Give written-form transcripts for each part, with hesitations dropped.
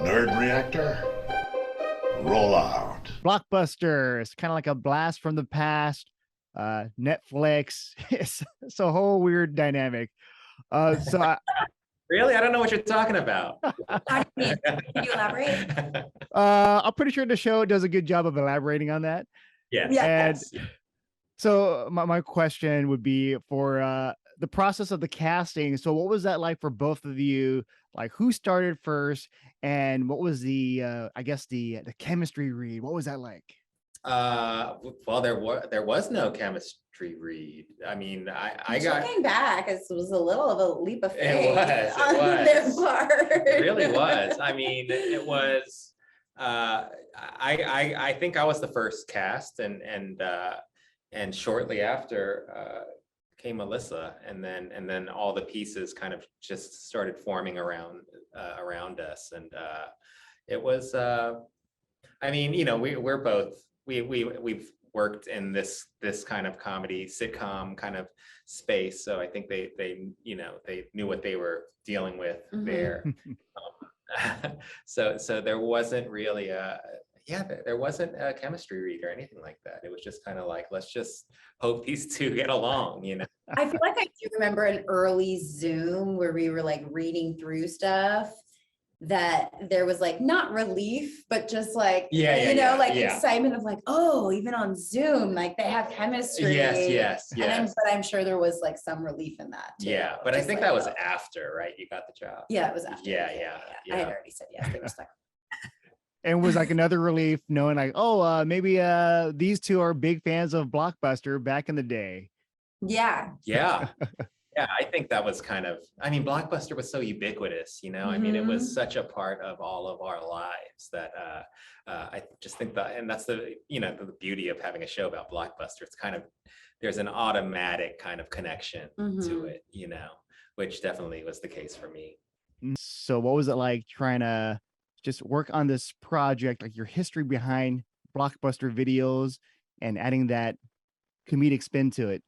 Nerd Reactor, roll out. Blockbuster. It's kind of like a blast from the past. Netflix. It's a whole weird dynamic. So I, Really? I don't know what you're talking about. How do you mean? Can you elaborate? I'm pretty sure the show does a good job of elaborating on that. Yes. And Yes. so my question would be for the process of the casting. So what was that like for both of you? Like who started first, and what was the I guess the chemistry read? What was that like? Well, there was no chemistry read. I mean, I got Looking back, it was a little of a leap of faith It on their was. part. It really was. I mean, it was. I think I was the first cast, and shortly after came Melissa, and then all the pieces kind of just started forming around us, and it was. I mean, we're both we've worked in this kind of comedy sitcom kind of space, so I think they knew what they were dealing with there. So there wasn't really there wasn't a chemistry read or anything like that. It was just kind of like, let's just hope these two get along, I feel like I do remember an early Zoom where we were like reading through stuff that there was like not relief, but just like, excitement of like, oh, even on Zoom, like they have chemistry. Yes. But I'm sure there was like some relief in that too. Yeah, but I think that was after, right? You got the job. Yeah, it was after. Yeah. I had already said yes. They were stuck. And was like another relief knowing like, oh, maybe these two are big fans of Blockbuster back in the day. Yeah. Yeah, I think that was kind of, I mean, Blockbuster was so ubiquitous, I mean, it was such a part of all of our lives that I just think that, and that's the beauty of having a show about Blockbuster. It's kind of, there's an automatic kind of connection to it, which definitely was the case for me. So what was it like trying to just work on this project, like your history behind Blockbuster videos and adding that comedic spin to it?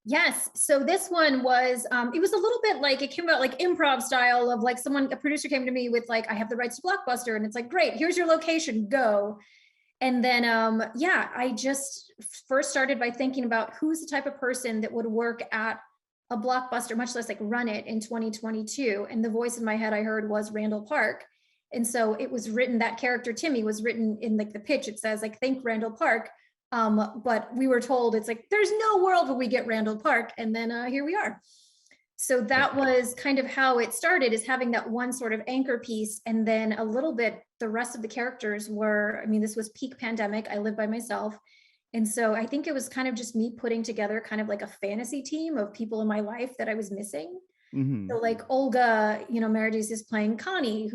Yes. So this one was, it was a little bit like, it came out like improv style of like a producer came to me with like, I have the rights to Blockbuster, and it's like, great, here's your location, go. And then, I just first started by thinking about who's the type of person that would work at a Blockbuster, much less like run it in 2022. And the voice in my head I heard was Randall Park. And so it was written, that character, Timmy, was written in like the pitch. It says like, think Randall Park. But we were told it's like, there's no world where we get Randall Park. And then here we are. So that was kind of how it started, is having that one sort of anchor piece. And then a little bit, the rest of the characters were, I mean, this was peak pandemic. I lived by myself. And so I think it was kind of just me putting together kind of like a fantasy team of people in my life that I was missing. So like Olga, Meredith is playing Connie,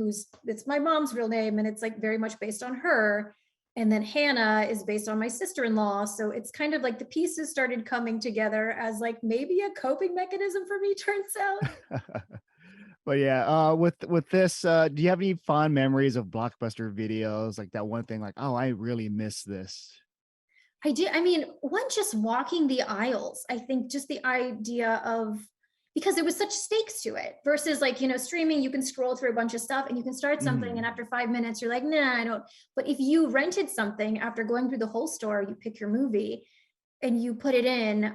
it's my mom's real name. And it's like very much based on her. And then Hannah is based on my sister-in-law. So it's kind of like the pieces started coming together as like maybe a coping mechanism for me, turns out. But yeah, with this, do you have any fond memories of Blockbuster videos? Like that one thing like, oh, I really miss this. I do. I mean, just walking the aisles, I think just the idea of, because there was such stakes to it versus like, streaming, you can scroll through a bunch of stuff and you can start something and after 5 minutes, you're like, nah, I don't. But if you rented something after going through the whole store, you pick your movie and you put it in,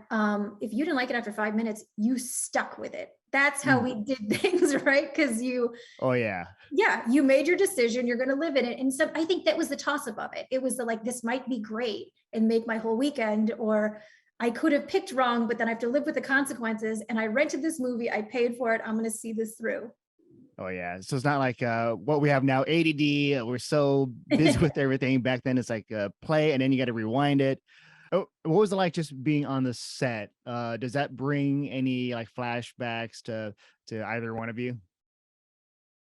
if you didn't like it after 5 minutes, you stuck with it. That's how we did things, right? Because you made your decision, you're going to live in it. And so I think that was the toss up of it. It was the like, this might be great and make my whole weekend, or I could have picked wrong, but then I have to live with the consequences. And I rented this movie, I paid for it, I'm going to see this through. Oh yeah. So it's not like what we have now, ADD. We're so busy with everything. Back then it's like play and then you got to rewind it. Oh, what was it like just being on the set? Does that bring any like flashbacks to either one of you?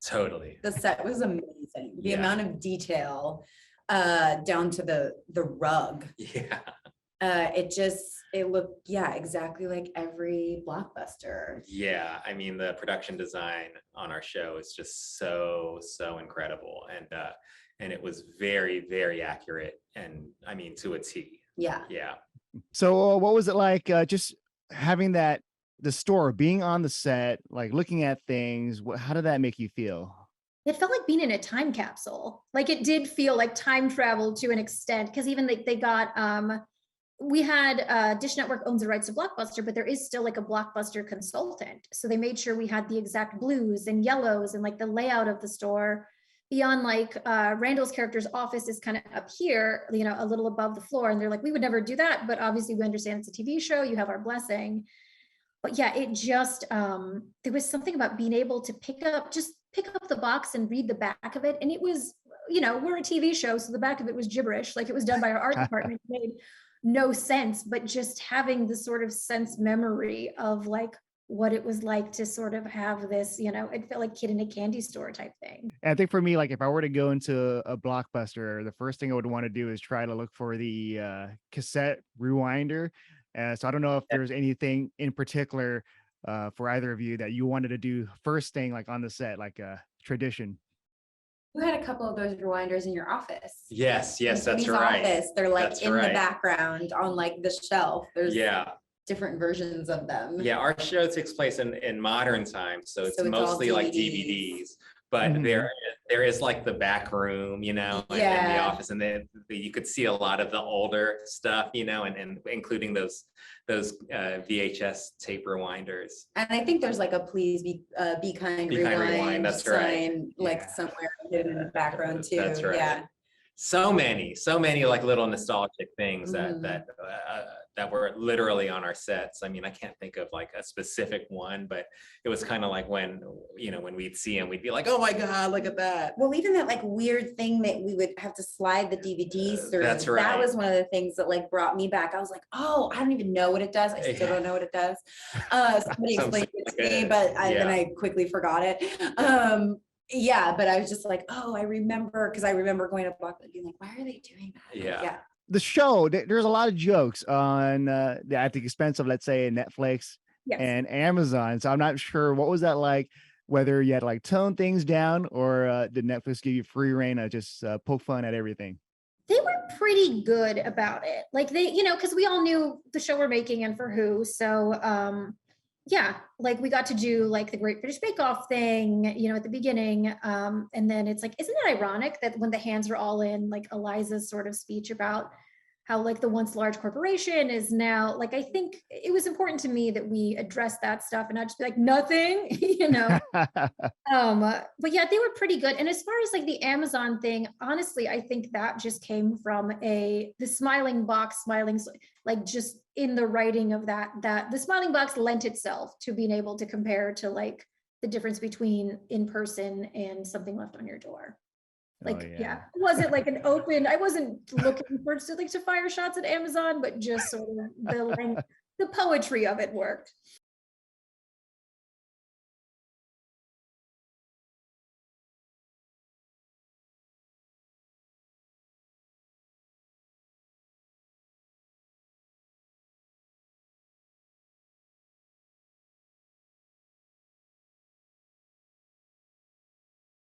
Totally. The set was amazing. The amount of detail down to the rug. Yeah. It looked, exactly like every Blockbuster. Yeah, I mean, the production design on our show is just so incredible, and it was very, very accurate, and I mean, to a T. Yeah. So what was it like just having the store, being on the set, like looking at things? How did that make you feel? it felt like being in a time capsule. Like it did feel like time travel to an extent, because even they got we had Dish Network owns the rights to Blockbuster, but there is still like a Blockbuster consultant. So they made sure we had the exact blues and yellows and like the layout of the store. Beyond like Randall's character's office is kind of up here, you know, a little above the floor. And they're like, we would never do that, but obviously we understand it's a TV show, you have our blessing. But yeah, it just, there was something about being able to pick up the box and read the back of it. And it was, you know, we're a TV show, so the back of it was gibberish. Like it was done by our art department. It made no sense, but just having the sort of sense memory of like what it was like to sort of have this, you know, it felt like kid in a candy store type thing. And I think for me, like if I were to go into a Blockbuster, the first thing I would want to do is try to look for the cassette rewinder. So I don't know if there's anything in particular for either of you that you wanted to do first thing, like on the set, like a tradition. You had a couple of those rewinders in your office. Yes, that's Tony's right. Office, they're like That's in right. the background on like the shelf. There's different versions of them. Yeah, our show takes place in modern times, so it's mostly like DVDs. But there is like the back room, you know, and the office, and then you could see a lot of the older stuff, you know, and including those VHS tape rewinders. And I think there's like a please be kind rewind that's sign, right. like somewhere hidden in the background too. That's right. Yeah. So many like little nostalgic things that were literally on our sets. I mean, I can't think of like a specific one, but it was kind of like when, you know, when we'd see them, we'd be like, oh my God, look at that. Well, even that like weird thing that we would have to slide the DVDs through. That's right. That was one of the things that like brought me back. I was like, oh, I don't even know what it does. I still don't know what it does. Somebody explained it to me, but then I quickly forgot it. Yeah, but I was just like, oh, I remember, because I remember going to Blockbuster being like, why are they doing that? Yeah. The show, there's a lot of jokes on at the expense of, let's say, Netflix and Amazon. So I'm not sure, what was that like, whether you had to like tone things down, or did Netflix give you free reign to just poke fun at everything? They were pretty good about it. Like they, you know, because we all knew the show we're making and for who. So yeah, like we got to do like the Great British Bake Off thing, you know, at the beginning. And then it's like, isn't it ironic that when the hands are all in, like Eliza's sort of speech about how like the once large corporation is now, like, I think it was important to me that we address that stuff and not just be like, nothing, you know. But yeah, they were pretty good. And as far as like the Amazon thing, honestly, I think that just came from the smiling box, like just in the writing of that the smiling box lent itself to being able to compare to like the difference between in person and something left on your door. Like, it wasn't like an open, I wasn't looking for to fire shots at Amazon, but just sort of the poetry of it worked.